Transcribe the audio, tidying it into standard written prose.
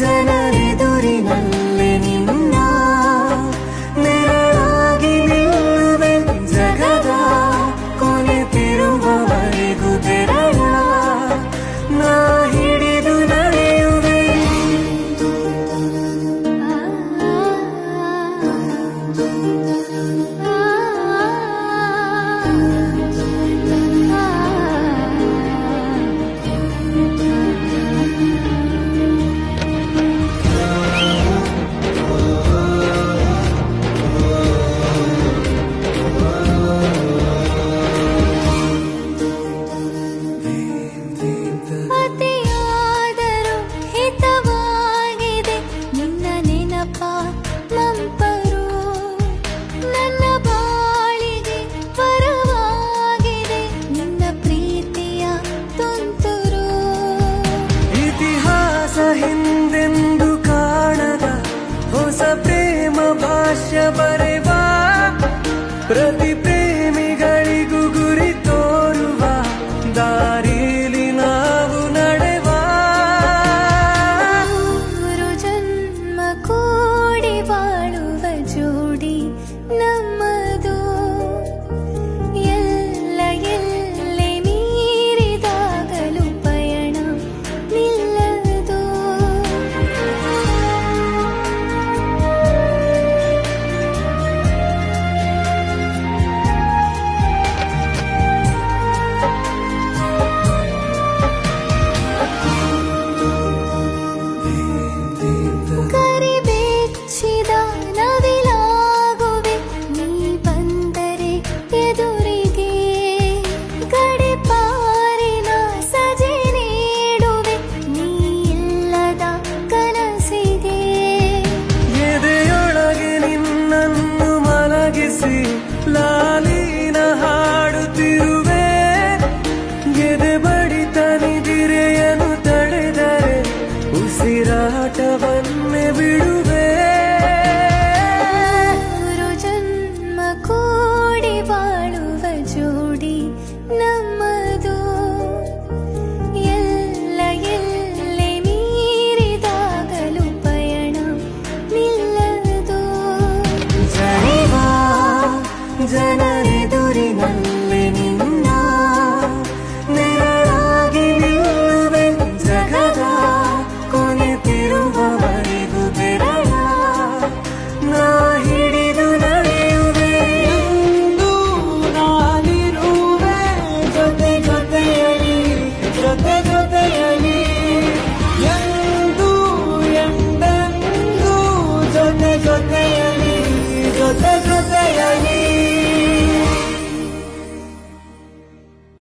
ಜನರೆದುರಿನಲ್ಲಿ ನಿನ್ನ ನೆರಳಾಗಿ ನಿಲ್ಲುವೆ ಜಗದ ಕೊನೆ ತಿರುವವರೆಗೂ ಬೆರಳ ನಾ ಹಿಡಿದು ನಡೆಯುವೆ. ಅತಿಯಾದರೂ ಹಿತವಾಗಿದೆ ನಿನ್ನ ನೆನಪ ಮಂಪರು, ನನ್ನ ಬಾಳಿಗೆ ಪರವಾಗಿದೆ ನಿನ್ನ ಪ್ರೀತಿಯ ತುಂತುರು. ಇತಿಹಾಸ ಹಿಂದೆಂದು ಕಾಣದ ಹೊಸ ಪ್ರೇಮ ಭಾಷ್ಯ ಬರೆವ ಪ್ರತಿ ಪ್ರೇಮಿಗಳಿಗೂ ಗುರಿ ತೋರುವ ದಾರಿಲಿ ನಾವು ನಡೆವ. ಮೂರು ಜನ್ಮ ಕೂಡಿ ಬಾಳುವ ಜೋಡಿ ನಮ್ಮದು, ಎಲ್ಲ ಎಲ್ಲೆ ಮೀರಿದಾಗಲೂ ಪಯಣ ನಿಲ್ಲದು. ಕರಿಬೆಚ್ಚಿದ ನವಿಲಾಗುವೆ ನೀ ಬಂದರೆ ಎದುರಿಗೆ, ಗಡಿಪಾರಿನ ಸಜೆ ನೀಡುವೆ ನೀ ಇಲ್ಲದ ಕನಸಿಗೆ. ಎದೆಯೊಳಗೆ ನಿನ್ನನ್ನು ಮಲಗಿಸಿ ಲಾಲಿನ ಹಾಡುತ್ತಿರುವೆ. ಎದೆ ಬಡಿತ ನಿದಿರೆಯನ್ನು ತಡೆದರೆ ಉಸಿರಾಟವನ್ನೇ ಬಿಡುವೆ. ಮೂರು ಜನ್ಮ ಕೂಡಿ ಬಾಳುವ ಜೋಡಿ ನಮ್ಮದು, ಎಲ್ಲ ಎಲ್ಲೆ ಮೀರಿದಾಗಲೂ ಪಯಣ ನಿಲ್ಲದು. ಜನಿವ ಜನರೆದುರಿನಲ್ಲಿ